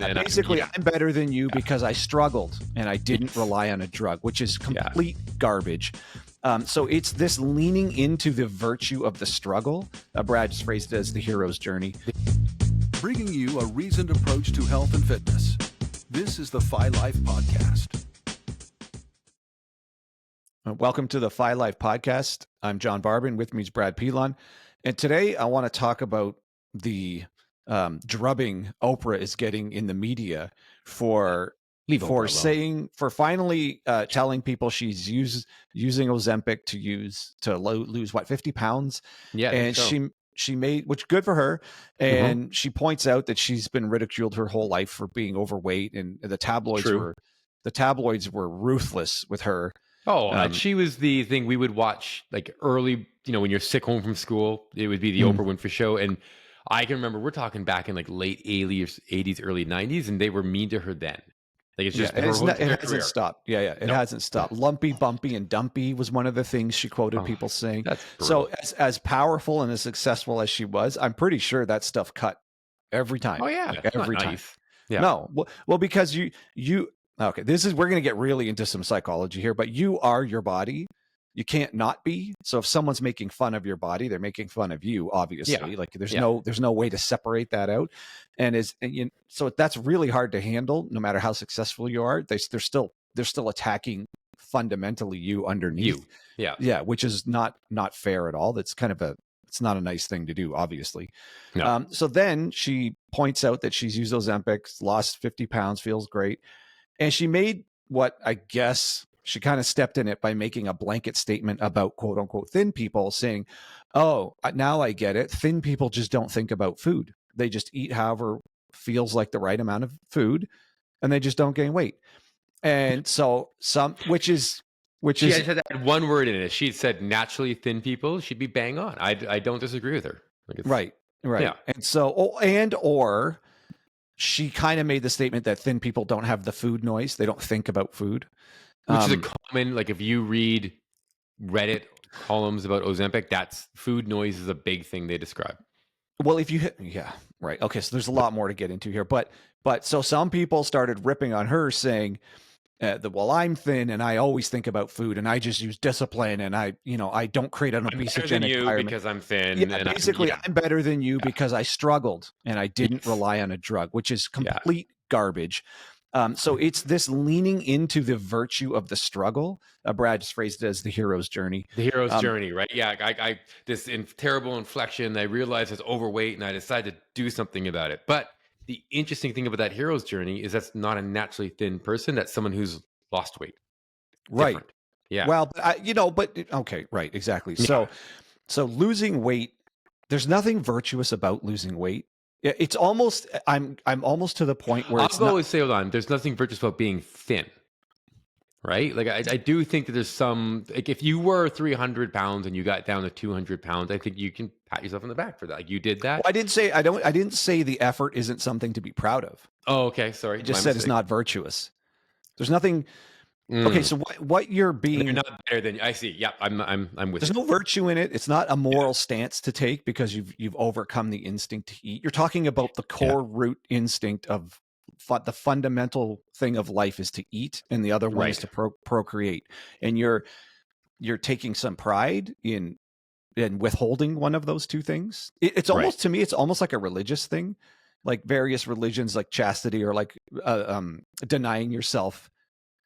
Basically, I'm better than you because I struggled and I didn't rely on a drug, which is complete garbage. So it's this leaning into the virtue of the struggle. Brad just phrased it as the hero's journey. Bringing you a reasoned approach to health and fitness. This is the Phi Life Podcast. Welcome to the Phi Life Podcast. I'm John Barban. With me is Brad Pilon. And today I want to talk about the drubbing Oprah is getting in the media for finally telling people she's using Ozempic to lose 50 pounds. Yeah, and she made, which good for her. And she points out that she's been ridiculed her whole life for being overweight, and the tabloids were ruthless with her. She was the thing we would watch like early, when you're sick home from school. It would be the Oprah Winfrey show. And I can remember, we're talking back in like late 80s, early 90s, and they were mean to her then. Like it's just, it hasn't stopped. It hasn't stopped. Lumpy, bumpy, and dumpy was one of the things she quoted people saying. So as powerful and as successful as she was, I'm pretty sure that stuff cut every time. Oh yeah, every time. Nice. Yeah. No, well, because we're going to get really into some psychology here, but you are your body. You can't not be. So if someone's making fun of your body, they're making fun of you, obviously. Yeah. Like there's no way to separate that out. So that's really hard to handle no matter how successful you are. They're still attacking fundamentally you underneath. Yeah, which is not fair at all. That's it's not a nice thing to do, obviously. No. So then she points out that she's used Ozempic, lost 50 pounds, feels great. And she made what I guess she kind of stepped in it by making a blanket statement about quote unquote thin people, saying, oh, now I get it. Thin people just don't think about food. They just eat however feels like the right amount of food, and they just don't gain weight. And so which is she had that one word in it. She said naturally thin people. She'd be bang on. I don't disagree with her. Right. Yeah. And so, or she kind of made the statement that thin people don't have the food noise. They don't think about food. Which is a common, like if you read Reddit columns about Ozempic, that's food noise is a big thing they describe. Well, right. Okay. So there's a lot more to get into here, but so some people started ripping on her saying I'm thin and I always think about food and I just use discipline and I don't create an obesogenic environment because I'm thin. I'm better than you because I struggled and I didn't rely on a drug, which is complete garbage. So it's this leaning into the virtue of the struggle. Brad just phrased it as the hero's journey. The hero's journey, right? Yeah. I this terrible inflection. I realized I was overweight and I decided to do something about it. But the interesting thing about that hero's journey is that's not a naturally thin person. That's someone who's lost weight. Right. Different. Yeah. Well, okay. Right. Exactly. Yeah. So losing weight, there's nothing virtuous about losing weight. It's almost, I'm almost to the point where I'll always say, hold on, there's nothing virtuous about being thin, right? Like I do think that there's some, like if you were 300 pounds and you got down to 200 pounds, I think you can pat yourself on the back for that. Like you did that. Well, I didn't say the effort isn't something to be proud of. Oh, okay. Sorry. I just said it's not virtuous. There's nothing. Okay, so what you're being, you're not better than I see. Yeah, I'm with. There's no virtue in it. It's not a moral stance to take because you've overcome the instinct to eat. You're talking about the core root instinct of the fundamental thing of life is to eat, and the other one is to procreate. And you're taking some pride in withholding one of those two things. It's almost to me, it's almost like a religious thing, like various religions, like chastity or like denying yourself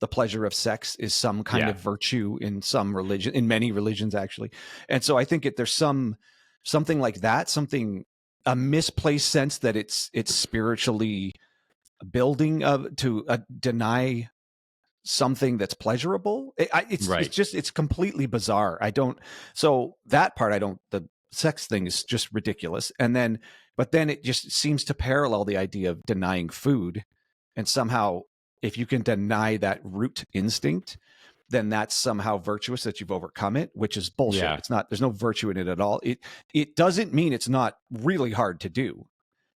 the pleasure of sex is some kind of virtue in some religion, in many religions actually. And so I think there's something like that, a misplaced sense that it's spiritually building to deny something that's pleasurable. It's completely bizarre. The sex thing is just ridiculous. But then it just seems to parallel the idea of denying food, and somehow if you can deny that root instinct, then that's somehow virtuous that you've overcome it, which is bullshit. Yeah. It's not, there's no virtue in it at all. It doesn't mean it's not really hard to do.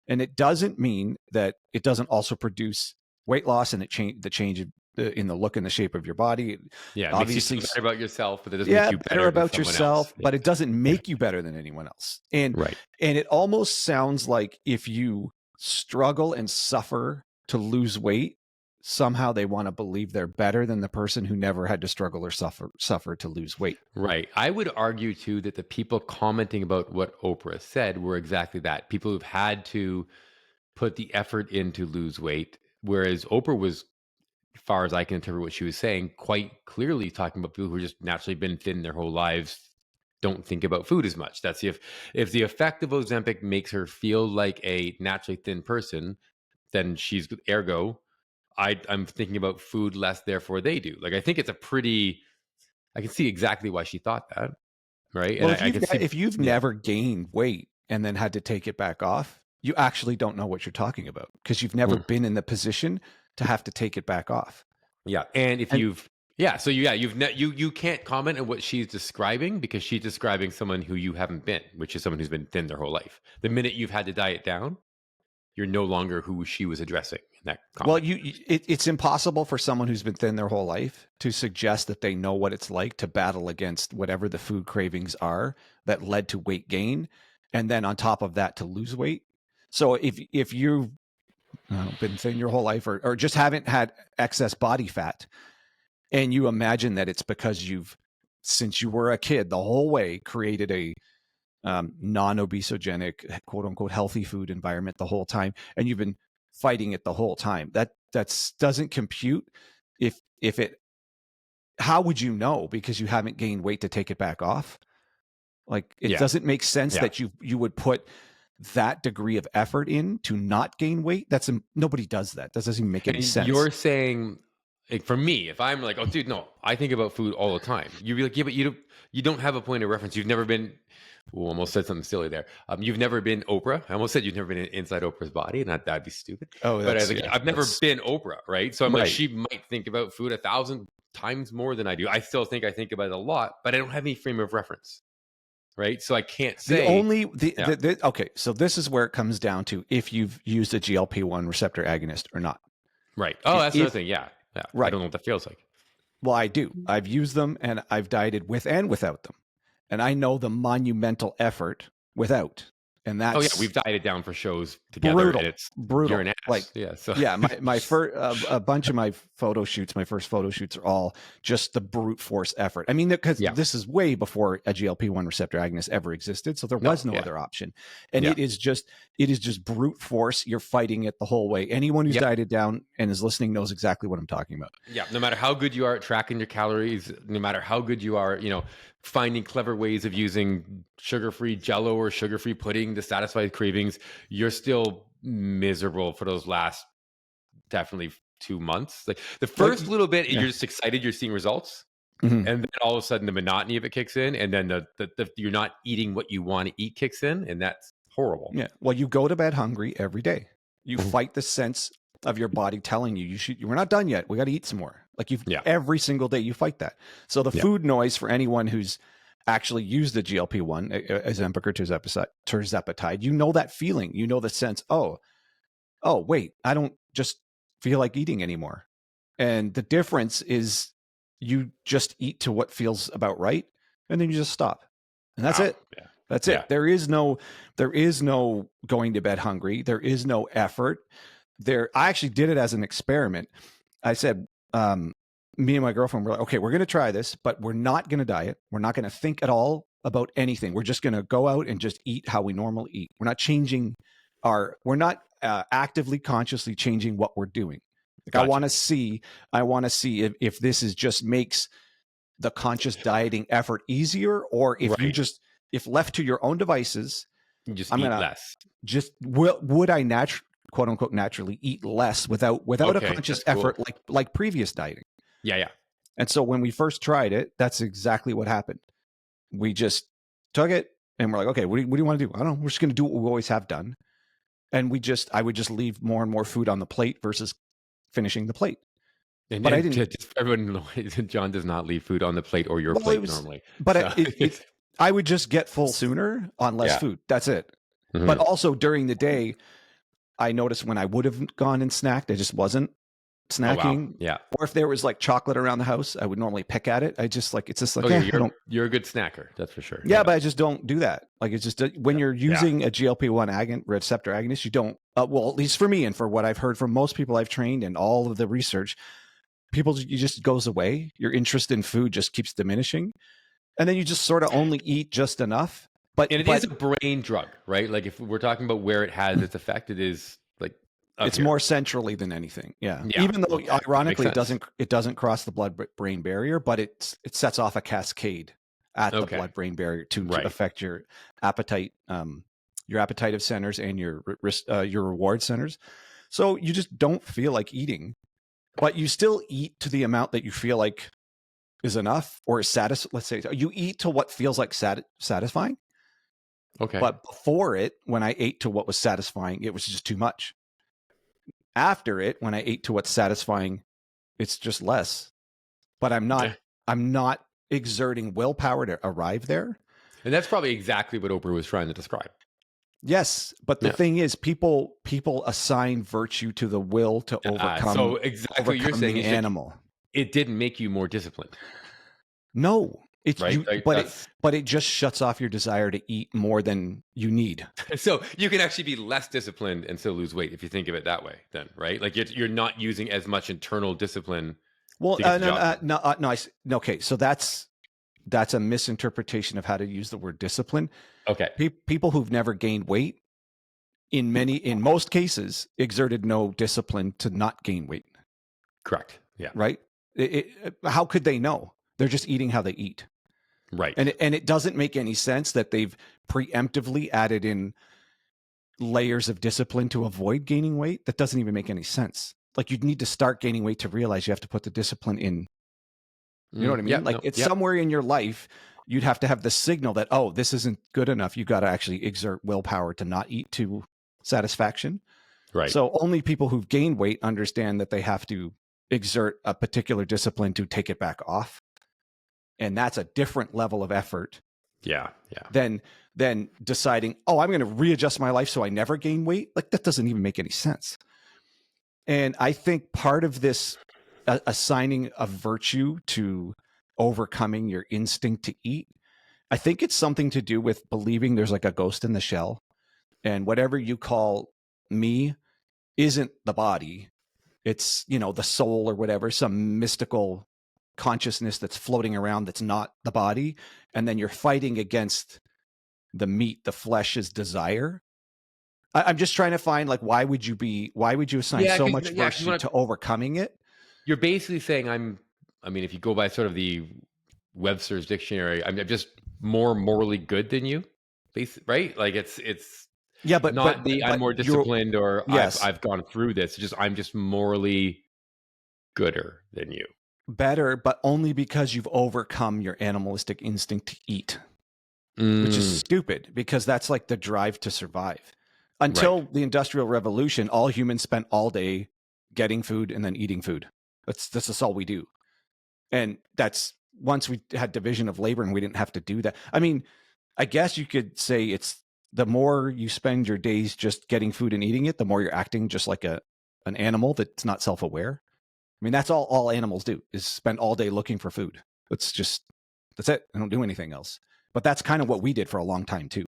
And it doesn't mean that it doesn't also produce weight loss and the change in the look and the shape of your body. Yeah. Obviously it makes you feel better about yourself, but it doesn't make you better about yourself, but it doesn't make you better than anyone else. And it almost sounds like if you struggle and suffer to lose weight, somehow they want to believe they're better than the person who never had to struggle or suffer to lose weight. Right. I would argue too that the people commenting about what Oprah said were exactly that. People who've had to put the effort in to lose weight, whereas Oprah was, as far as I can interpret what she was saying, quite clearly talking about people who just naturally been thin their whole lives, don't think about food as much. That's if the effect of Ozempic makes her feel like a naturally thin person, then she's ergo, I'm thinking about food less, therefore they do. Like, I think it's a pretty, I can see exactly why she thought that, right? Well, And I can see if you've never gained weight and then had to take it back off, you actually don't know what you're talking about because you've never been in the position to have to take it back off. Yeah, and if you've you can't comment on what she's describing because she's describing someone who you haven't been, which is someone who's been thin their whole life. The minute you've had to diet down, you're no longer who she was addressing in that comment. Well, it's impossible for someone who's been thin their whole life to suggest that they know what it's like to battle against whatever the food cravings are that led to weight gain, and then on top of that to lose weight. So if you've been thin your whole life or just haven't had excess body fat, and you imagine that it's because since you were a kid the whole way, created a non-obesogenic, quote unquote, healthy food environment the whole time, and you've been fighting it the whole time, that doesn't compute. How would you know? Because you haven't gained weight to take it back off. Like, it doesn't make sense that you would put that degree of effort in to not gain weight. Nobody does that. That doesn't even make any sense. You're saying, like, for me, if I'm like, oh, dude, no, I think about food all the time. You'd be like, yeah, but you don't have a point of reference. You've never been. Ooh, almost said something silly there. You've never been Oprah. I almost said you've never been inside Oprah's body, and that'd be stupid. Oh, but I've never been Oprah, right? So I'm like, she might think about food 1,000 times more than I do. I still think I think about it a lot, but I don't have any frame of reference, right? So I can't say okay. So this is where it comes down to if you've used a GLP-1 receptor agonist or not. Right. Oh, that's another thing. Yeah. Right. I don't know what that feels like. Well, I do. I've used them and I've dieted with and without them. And I know the monumental effort without. And that's we've dieted down for shows together. Brutal. And it's brutal. You're an ass. Like, my first a bunch of my photo shoots, my first photo shoots are all just the brute force effort. I mean, because this is way before a GLP-1 receptor agonist ever existed, so there was no other option. And it is just brute force. You're fighting it the whole way. Anyone who's dieted down and is listening knows exactly what I'm talking about. Yeah, no matter how good you are at tracking your calories, no matter how good you are, finding clever ways of using sugar-free Jell-O or sugar-free pudding to satisfy cravings, you're still miserable for those last definitely 2 months. Like the first little bit, you're just excited, you're seeing results, and then all of a sudden the monotony of it kicks in, and then the you're not eating what you want to eat kicks in, and that's horrible. Yeah. Well, you go to bed hungry every day. You fight the sense of your body telling you we're not done yet. We got to eat some more. Like every single day you fight that. So the food noise for anyone who's actually used the GLP-1, Ozempic or tirzepatide, you know that feeling. You know the sense, oh, wait, I don't just feel like eating anymore. And the difference is you just eat to what feels about right, and then you just stop. And that's it. Yeah. That's it. There is no going to bed hungry. There is no effort. I actually did it as an experiment. I said, me and my girlfriend were like, okay, we're going to try this, but we're not going to diet. We're not going to think at all about anything. We're just going to go out and just eat how we normally eat. We're not changing we're not actively, consciously changing what we're doing. Like, gotcha. I want to see if this is just makes the conscious dieting effort easier, or if if left to your own devices, you just eat less. Would I quote unquote naturally eat less without a conscious effort like previous dieting? Yeah. And so when we first tried it, that's exactly what happened. We just took it and we're like, okay, what do you want to do? I don't know. We're just going to do what we always have done. And I would just leave more and more food on the plate versus finishing the plate. But I didn't. Everyone knows John does not leave food on the plate or your plate normally. But I would just get full sooner on less food. That's it. Mm-hmm. But also during the day, I noticed when I would have gone and snacked, I just wasn't. snacking. wow. Yeah. Or if there was like chocolate around the house, I would normally pick at it. It's just like, Okay, I don't. you're a good snacker, that's for sure. Yeah, but I just don't do that. Like it's just when you're Yeah. using a GLP-1 receptor agonist, you don't. Well, at least for me, and for what I've heard from most people I've trained and all of the research, you just goes away. Your interest in food just keeps diminishing, and then you just sort of only eat just enough. But And it is a brain drug, right? Like if we're talking about where it has its effect, it is like it's more centrally than anything. Yeah. Even though ironically it doesn't cross the blood-brain barrier, but it sets off a cascade at the blood-brain barrier to affect your appetite, your appetitive centers and your reward centers. So you just don't feel like eating, but you still eat to the amount that you feel like is enough or is let's say you eat to what feels like satisfying. Okay. But before it, when I ate to what was satisfying, it was just too much. After it, when I ate to what's satisfying, it's just less. But I'm not exerting willpower to arrive there. And that's probably exactly what Oprah was trying to describe. Yes, but the thing is, people assign virtue to the will to overcome. So exactly what you're saying the is animal. It didn't make you more disciplined. No, it's right? but it just shuts off your desire to eat more than you need. So you can actually be less disciplined and still lose weight if you think of it that way. Then, right? Like you're not using as much internal discipline. Well, no. Okay, so that's a misinterpretation of how to use the word discipline. Okay, people who've never gained weight, in most cases, exerted no discipline to not gain weight. Correct. Yeah. Right. How could they know? They're just eating how they eat. Right. And it doesn't make any sense that they've preemptively added in layers of discipline to avoid gaining weight. That doesn't even make any sense. Like you'd need to start gaining weight to realize you have to put the discipline in. You know what I mean? Yeah, somewhere in your life, you'd have to have the signal that, oh, this isn't good enough. You got to actually exert willpower to not eat to satisfaction. Right. So only people who've gained weight understand that they have to exert a particular discipline to take it back off. And that's a different level of effort. Yeah. Than deciding, oh, I'm going to readjust my life so I never gain weight. Like that doesn't even make any sense. And I think part of this assigning a virtue to overcoming your instinct to eat, I think it's something to do with believing there's like a ghost in the shell, and whatever you call me isn't the body. It's, the soul or whatever, some mystical consciousness that's floating around that's not the body. And then you're fighting against the meat, the flesh's desire. I'm just trying to find, like, why would you assign so much virtue to overcoming it? You're basically saying if you go by sort of the Webster's dictionary, I'm just more morally good than you, right? Like it's yeah, but I'm more disciplined or yes. I've gone through this. I'm just morally gooder than you. Better, but only because you've overcome your animalistic instinct to eat, which is stupid because that's like the drive to survive. Until the Industrial Revolution, all humans spent all day getting food and then eating food. That's all we do. And that's once we had division of labor and we didn't have to do that. I mean, I guess you could say it's the more you spend your days just getting food and eating it, the more you're acting just like an animal that's not self-aware. I mean, that's all animals do is spend all day looking for food. That's it. I don't do anything else. But that's kind of what we did for a long time too.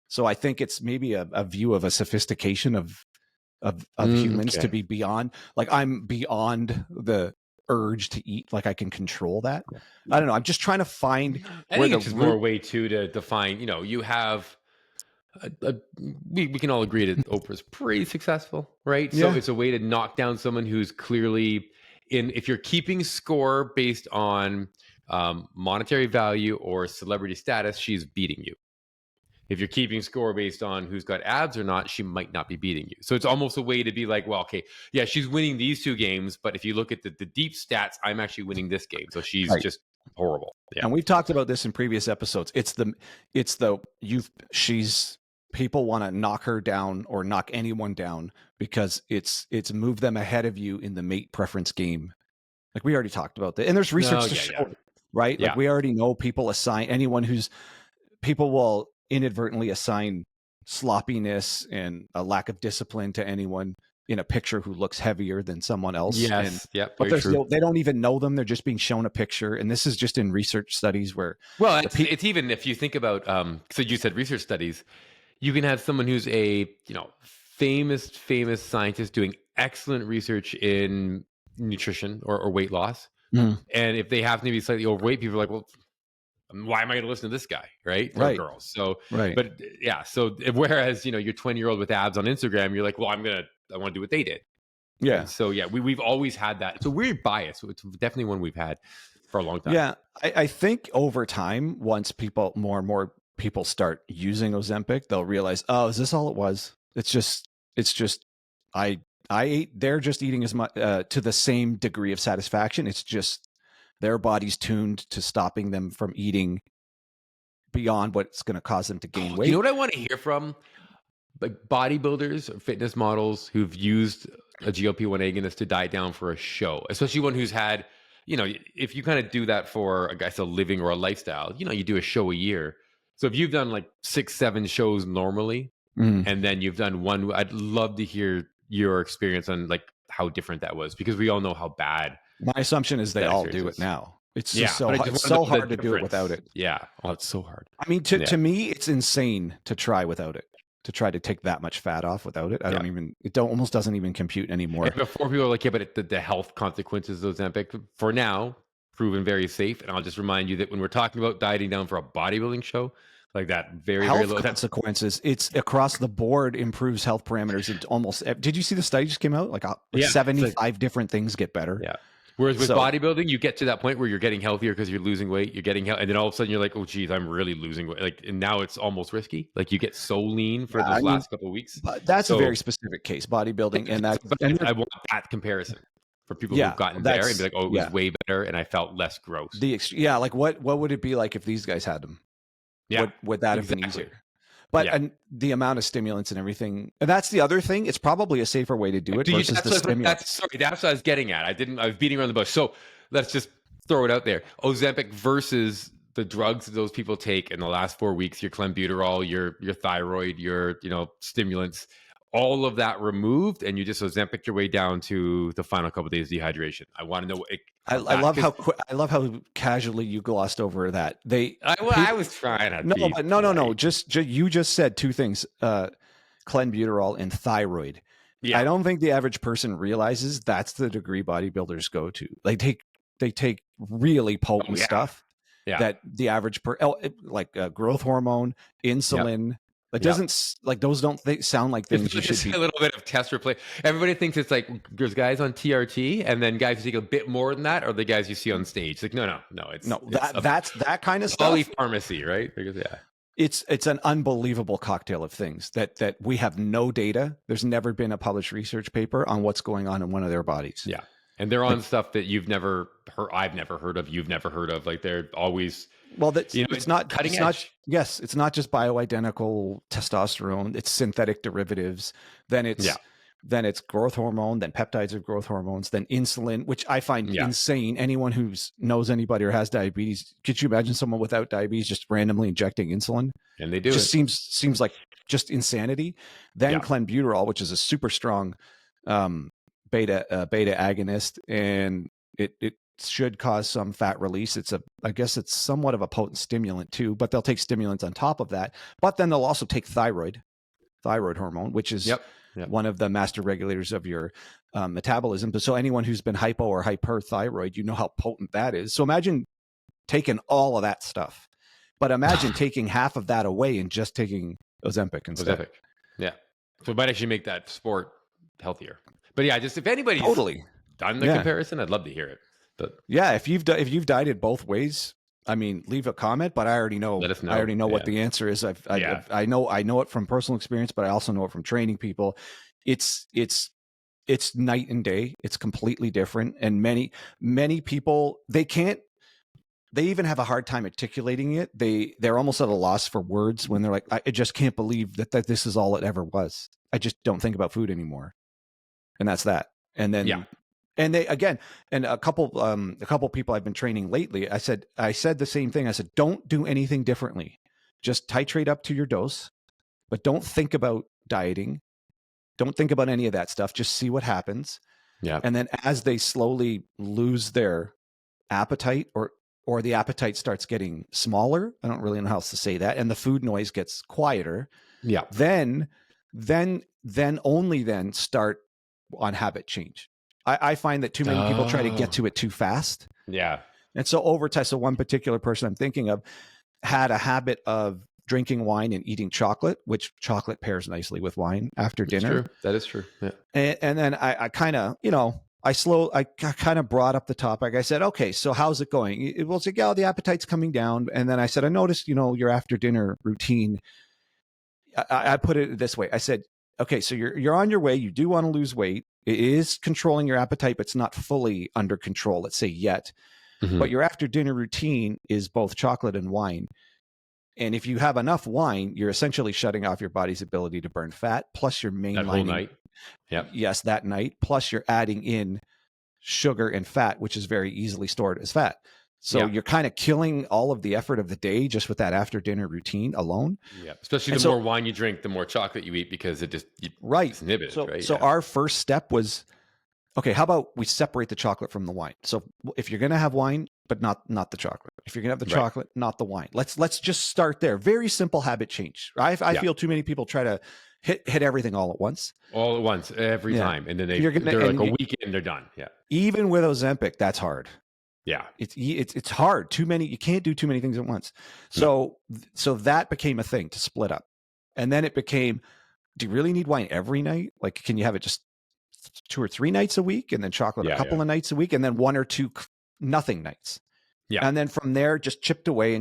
So I think it's maybe a view of a sophistication of humans to be beyond, like I'm beyond the urge to eat, like I can control that. I don't know. I'm just trying to find where it's just more way to define, you have we can all agree that Oprah's pretty successful, right? So it's a way to knock down someone who's clearly if you're keeping score based on monetary value or celebrity status, she's beating you. If you're keeping score based on who's got abs or not, she might not be beating you. So it's almost a way to be like, well, okay, yeah, she's winning these two games, but if you look at the deep stats, I'm actually winning this game. So she's just horrible. Yeah. And we've talked about this in previous episodes. People want to knock her down or knock anyone down because it's moved them ahead of you in the mate preference game. Like we already talked about that. And there's research to show it, right? Yeah. Like we already know people will inadvertently assign sloppiness and a lack of discipline to anyone in a picture who looks heavier than someone else. Yes. Yep. But Very true. they don't even know them. They're just being shown a picture. And this is just in research studies where. Well, it's even if you think about, so you said research studies, you can have someone who's a, famous scientist doing excellent research in nutrition or weight loss. And if they happen to be slightly overweight, people are like, well, why am I going to listen to this guy? Right. Or girls. So, but yeah. So whereas, your 20-year-old with abs on Instagram, you're like, well, I want to do what they did. Yeah. And so, yeah, we've always had that. It's a weird bias. So it's definitely one we've had for a long time. Yeah. I think over time, once more and more people start using Ozempic, they'll realize, oh, is this all it was? It's just, I ate, they're just eating as much to the same degree of satisfaction. It's just their body's tuned to stopping them from eating beyond what's going to cause them to gain weight. You know what I want to hear from? Like bodybuilders or fitness models who've used a GLP-1 agonist to diet down for a show, especially one who's had, if you kind of do that for, I guess, a living or a lifestyle, you do a show a year. So if you've done like 6-7 shows normally, and then you've done one, I'd love to hear your experience on like how different that was, because we all know how bad. My assumption is they all do it now. It's just so hard to do it without it. Yeah. Oh, it's so hard. I mean, to me, it's insane to try without it. To try to take that much fat off without it. Almost doesn't even compute anymore. And before people are like, yeah, but the health consequences of Ozempic, for now, proven very safe. And I'll just remind you that when we're talking about dieting down for a bodybuilding show, like that very low consequences, it's across the board improves health parameters. And almost, did you see the study just came out? Like 75 different things get better. Yeah. Whereas with bodybuilding, you get to that point where you're getting healthier because you're losing weight, and then all of a sudden you're like, oh geez, I'm really losing weight. Like, and now it's almost risky. Like you get so lean for those last couple of weeks. That's a very specific case, bodybuilding, and that. And I want that comparison for people who've gotten there and be like, oh, it was way better, and I felt less gross. Like what would it be like if these guys had them? Yeah, would that have been easier? But and the amount of stimulants and everything, and that's the other thing. It's probably a safer way to do it versus the stimulants. That's what I was getting at. I was beating around the bush. So let's just throw it out there. Ozempic versus the drugs that those people take in the last 4 weeks, your clenbuterol, your thyroid, your stimulants, all of that removed, and you just Ozempic your way down to the final couple of days of dehydration. I want to know. I love how casually you glossed over that. I was trying to. No. You just said two things: clenbuterol and thyroid. Yeah. I don't think the average person realizes that's the degree bodybuilders go to. They take really potent stuff that the average growth hormone, insulin. Yep. It doesn't like those don't sound like things you should be. A little bit of test replay. Everybody thinks it's like there's guys on TRT and then guys who take a bit more than that, or the guys you see on stage. Like no. That's that kind of stuff. Polypharmacy, right? Because it's an unbelievable cocktail of things that we have no data. There's never been a published research paper on what's going on in one of their bodies. Yeah, and they're on stuff that you've never heard. I've never heard of. You've never heard of. Like they're always. Well, it's not cutting edge. It's not just bioidentical testosterone. It's synthetic derivatives. Then it's growth hormone. Then peptides of growth hormones. Then insulin, which I find insane. Anyone who knows anybody or has diabetes, could you imagine someone without diabetes just randomly injecting insulin? And they do. Just seems like just insanity. Then clenbuterol, which is a super strong beta agonist, and it should cause some fat release. I guess it's somewhat of a potent stimulant too, but they'll take stimulants on top of that. But then they'll also take thyroid hormone, which is one of the master regulators of your metabolism. So anyone who's been hypo or hyperthyroid, you know how potent that is. So imagine taking all of that stuff, but imagine taking half of that away and just taking Ozempic instead. Yeah. So it might actually make that sport healthier. But yeah, just if anybody's done the comparison, I'd love to hear it. But yeah, if you've dieted both ways, I mean, leave a comment. But I already know. Let us know. I already know what the answer is. I know it from personal experience, but I also know it from training people. It's night and day. It's completely different, and many people they even have a hard time articulating it. They're almost at a loss for words when they're like, I just can't believe that this is all it ever was. I just don't think about food anymore, and that's that. And then. And they again, and a couple people I've been training lately, I said the same thing. I said, don't do anything differently. Just titrate up to your dose, but don't think about dieting. Don't think about any of that stuff. Just see what happens. Yeah. And then as they slowly lose their appetite, or the appetite starts getting smaller, I don't really know how else to say that, and the food noise gets quieter, Yeah. then only then start on habit change. I find that too many people try to get to it too fast. Yeah. And so over time, so one particular person I'm thinking of had a habit of drinking wine and eating chocolate, which chocolate pairs nicely with wine after dinner. True. That is true. Yeah. And then I kind of, I kind of brought up the topic. I said, okay, so how's it going? It was like, yeah, the appetite's coming down. And then I said, I noticed, your after dinner routine. I put it this way. I said, okay, so you're on your way. You do want to lose weight. It is controlling your appetite, but it's not fully under control, let's say yet. Mm-hmm. But your after dinner routine is both chocolate and wine. And if you have enough wine, you're essentially shutting off your body's ability to burn fat, plus you're mainlining. That whole night. Yep. Yes, that night. Plus you're adding in sugar and fat, which is very easily stored as fat. So you're kind of killing all of the effort of the day just with that after dinner routine alone. Yeah. Especially the more wine you drink, the more chocolate you eat, because it just inhibits it, right? So our first step was, okay, how about we separate the chocolate from the wine? So if you're going to have wine, but not the chocolate. If you're going to have the chocolate, not the wine. Let's just start there. Very simple habit change. I feel too many people try to hit everything all at once. All at once, every time. And then they're like a weekend, they're done. Yeah. Even with Ozempic, that's hard. Yeah. It's hard. You can't do too many things at once. So that became a thing to split up. And then it became, do you really need wine every night? Like, can you have it just 2 or 3 nights a week, and then chocolate a couple of nights a week, and then 1 or 2 nothing nights? Yeah. And then from there, just chipped away.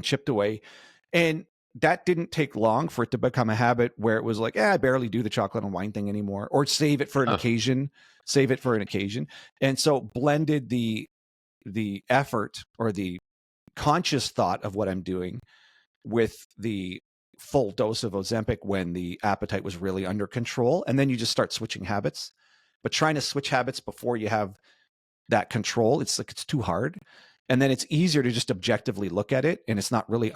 And that didn't take long for it to become a habit where it was like, I barely do the chocolate and wine thing anymore, or save it for an occasion. And so blended the effort or the conscious thought of what I'm doing with the full dose of Ozempic when the appetite was really under control. And then you just start switching habits. But trying to switch habits before you have that control, it's too hard. And then it's easier to just objectively look at it, and it's not really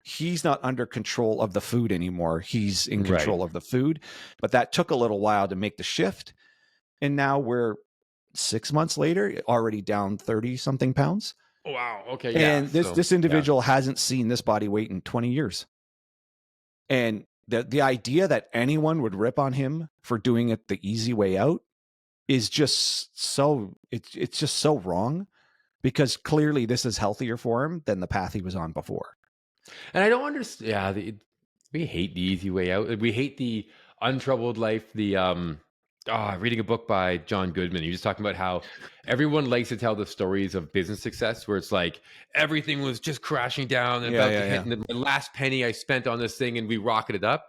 he's not under control of the food anymore. He's in control of the food. But that took a little while to make the shift. And now we're 6 months later, already down 30 something pounds. Wow. Okay. And this individual hasn't seen this body weight in 20 years. And the idea that anyone would rip on him for doing it the easy way out is just it's just so wrong, because clearly this is healthier for him than the path he was on before. And I don't understand. Yeah, we hate the easy way out. We hate the untroubled life. Reading a book by John Goodman. He was talking about how everyone likes to tell the stories of business success where it's like everything was just crashing down and about to hit, and the last penny I spent on this thing and we rocketed up.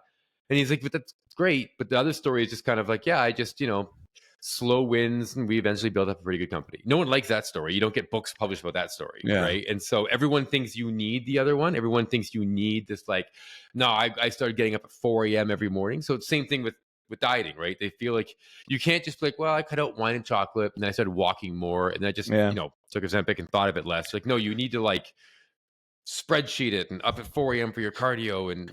And he's like, but that's great. But the other story is just kind of like, I just, slow wins, and we eventually built up a pretty good company. No one likes that story. You don't get books published about that story, right? And so everyone thinks you need the other one. Everyone thinks you need this, like, no, I started getting up at 4 a.m. every morning. So it's the same thing with dieting, right? They feel like you can't just be like, well, I cut out wine and chocolate, and then I started walking more, and I just, took Ozempic and thought of it less. Like, no, you need to like spreadsheet it and up at 4 a.m. for your cardio. And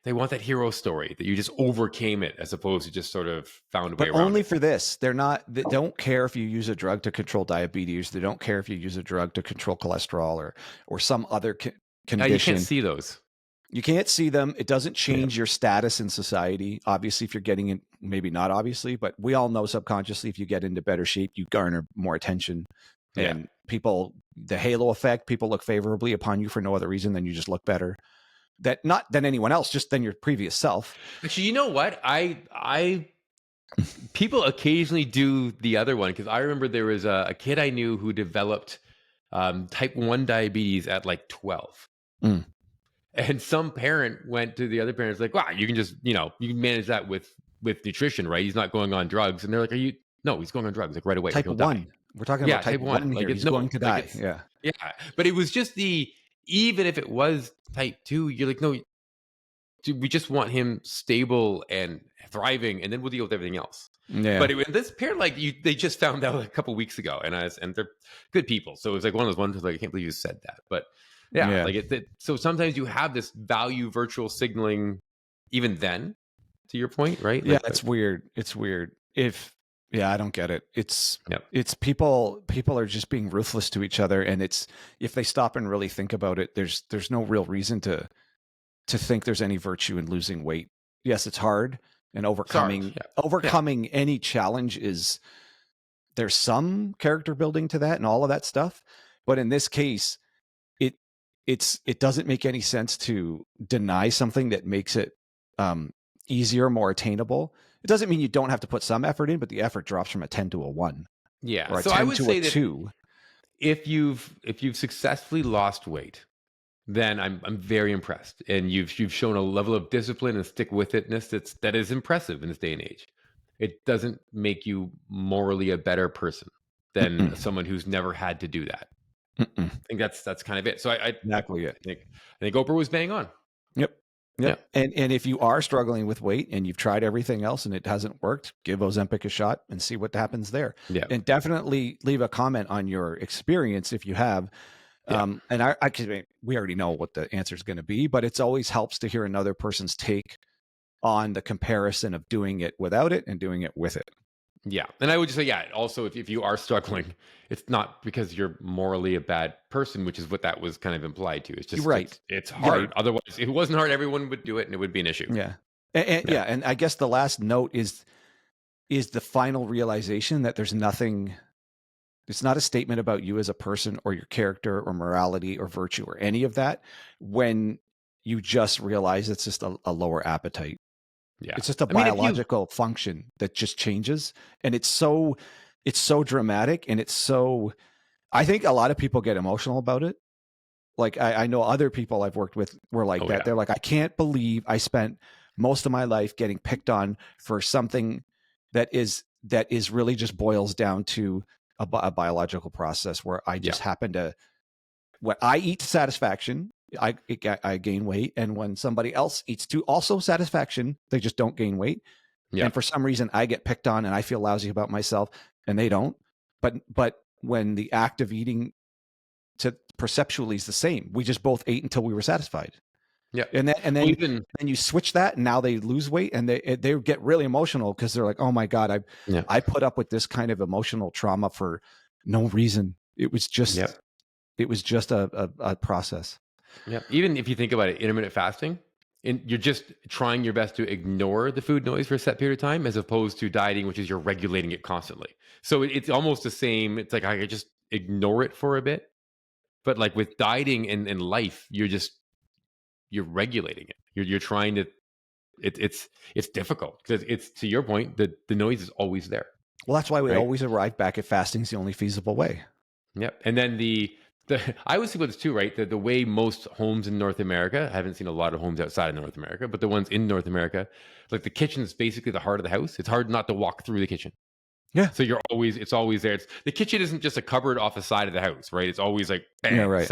they want that hero story that you just overcame it, as opposed to just sort of found a way around. But only for this. They don't care if you use a drug to control diabetes. They don't care if you use a drug to control cholesterol or some other condition. You can't see those. You can't see them. It doesn't change your status in society. Obviously, if you're getting in, maybe not obviously, but we all know subconsciously, if you get into better shape, you garner more attention. And people, the halo effect, people look favorably upon you for no other reason than you just look better. That not than anyone else, just than your previous self. Actually, you know what? People occasionally do the other one, because I remember there was a kid I knew who developed type 1 diabetes at like 12. And some parent went to the other parents like, wow, you can just, you can manage that with nutrition, right? He's not going on drugs. And they're like, no, he's going on drugs like right away. Type 1. Die. We're talking about type 1 here. Like, he's going to die. Yeah. But it was just even if it was type 2, you're like, no, dude, we just want him stable and thriving, and then we'll deal with everything else. Yeah. But this parent, like, they just found out a couple weeks ago, and they're good people. So it was like one of those ones like, I can't believe you said that. But so sometimes you have this value virtual signaling even then, to your point, right? Yeah, it's weird. It's weird. I don't get it. Yep. It's people are just being ruthless to each other, and it's, if they stop and really think about it, there's no real reason to think there's any virtue in losing weight. Yes, it's hard, and overcoming any challenge there's some character building to that and all of that stuff. But in this case, it doesn't make any sense to deny something that makes it easier, more attainable. It doesn't mean you don't have to put some effort in, but the effort drops from a 10 to a 1. Yeah. Or a So 10 I would to say a that 2. if you've successfully lost weight, then I'm very impressed, and you've shown a level of discipline and stick with itness that is impressive in this day and age. It doesn't make you morally a better person than someone who's never had to do that. I think that's kind of it. So I Exactly it. I think Oprah was bang on. Yep. And if you are struggling with weight and you've tried everyththing else and it hasn't worked, give Ozempic a shot and see what happens there. Yeah. And definitely leave a comment on your experience if you have. And we already know what the answer is going to be, but it's always helps to hear another person's take on the comparison of doing it without it and doing it with it. Yeah. And I would just say, also, if you are struggling, it's not because you're morally a bad person, which is what that was kind of implied to. It's just, right. It's hard. Right. Otherwise, if it wasn't hard, everyone would do it and it would be an issue. Yeah. And I guess the last note is the final realization that there's nothing, it's not a statement about you as a person or your character or morality or virtue or any of that, when you just realize it's just a lower appetite. Yeah. It's just a biological function that just changes. And it's so dramatic, and I think a lot of people get emotional about it. Like I know other people I've worked with were like that. Yeah. They're like, I can't believe I spent most of my life getting picked on for something that is really just boils down to a biological process where I just happen to, when I eat to satisfaction, I gain weight. And when somebody else eats to also satisfaction, they just don't gain weight. Yeah. And for some reason I get picked on and I feel lousy about myself and they don't. But when the act of eating to perceptually is the same, we just both ate until we were satisfied. Yeah. And then you switch that, and now they lose weight and they get really emotional because they're like, oh my God, I put up with this kind of emotional trauma for no reason. It was just a process. Yeah. Even if you think about it, intermittent fasting, and you're just trying your best to ignore the food noise for a set period of time, as opposed to dieting, which is you're regulating it constantly. So it's almost the same. It's like I could just ignore it for a bit, but like with dieting and life, you're regulating it. You're trying to. It's difficult because it's, to your point, the noise is always there. Well, that's why we always arrive back at fasting is the only feasible way. Yep. And then I always think about this too, right? The way most homes in North America, I haven't seen a lot of homes outside of North America, but the ones in North America, like the kitchen is basically the heart of the house. It's hard not to walk through the kitchen. Yeah. So it's always there. The kitchen isn't just a cupboard off the side of the house, right? It's always like, bam, right.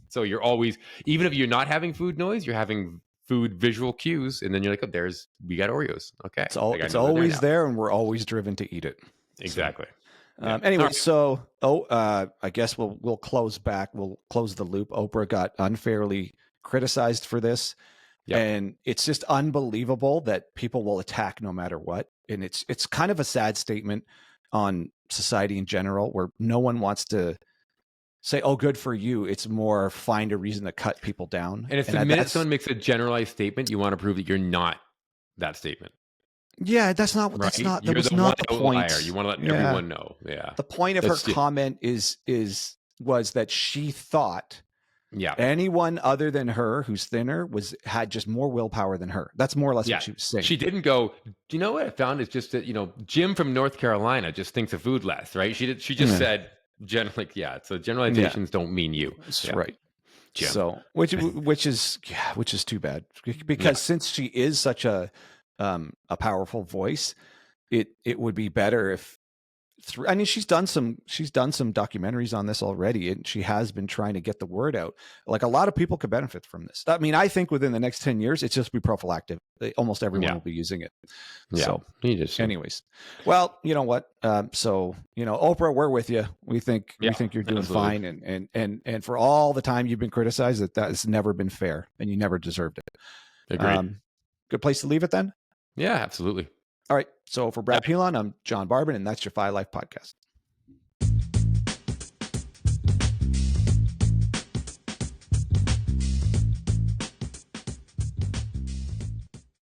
So you're always, even if you're not having food noise, you're having food visual cues. And then you're like, oh, we got Oreos. Okay. It's always there, and we're always driven to eat it. Exactly. Anyway, right. So I guess we'll close back. We'll close the loop. Oprah got unfairly criticized for this, and it's just unbelievable that people will attack no matter what. And it's kind of a sad statement on society in general, where no one wants to say, "Oh, good for you." It's more find a reason to cut people down. And if the minute someone makes a generalized statement, you want to prove that you're not that statement. Yeah, that was not the point. You want to let everyone know. Yeah. The point of her comment was that she thought anyone other than her who's thinner had just more willpower than her. That's more or less what she was saying. She didn't go, do you know what I found is just that, Jim from North Carolina just thinks of food less, right? She just said so generalizations don't mean you. That's right. Jim. So which is too bad, because since she is such a powerful voice, it would be better if she's done some documentaries on this already, and she has been trying to get the word out. Like, a lot of people could benefit from this. I mean, I think within the next 10 years, it's just be prophylactic. Almost everyone will be using it. Yeah. So anyways, well, you know what? Oprah, we're with you. We think you're doing fine. And for all the time you've been criticized, that has never been fair, and you never deserved it. Agreed. Good place to leave it then? Yeah, absolutely. All right. So for Brad Pilon, I'm John Barban, and that's your Phi Life Podcast.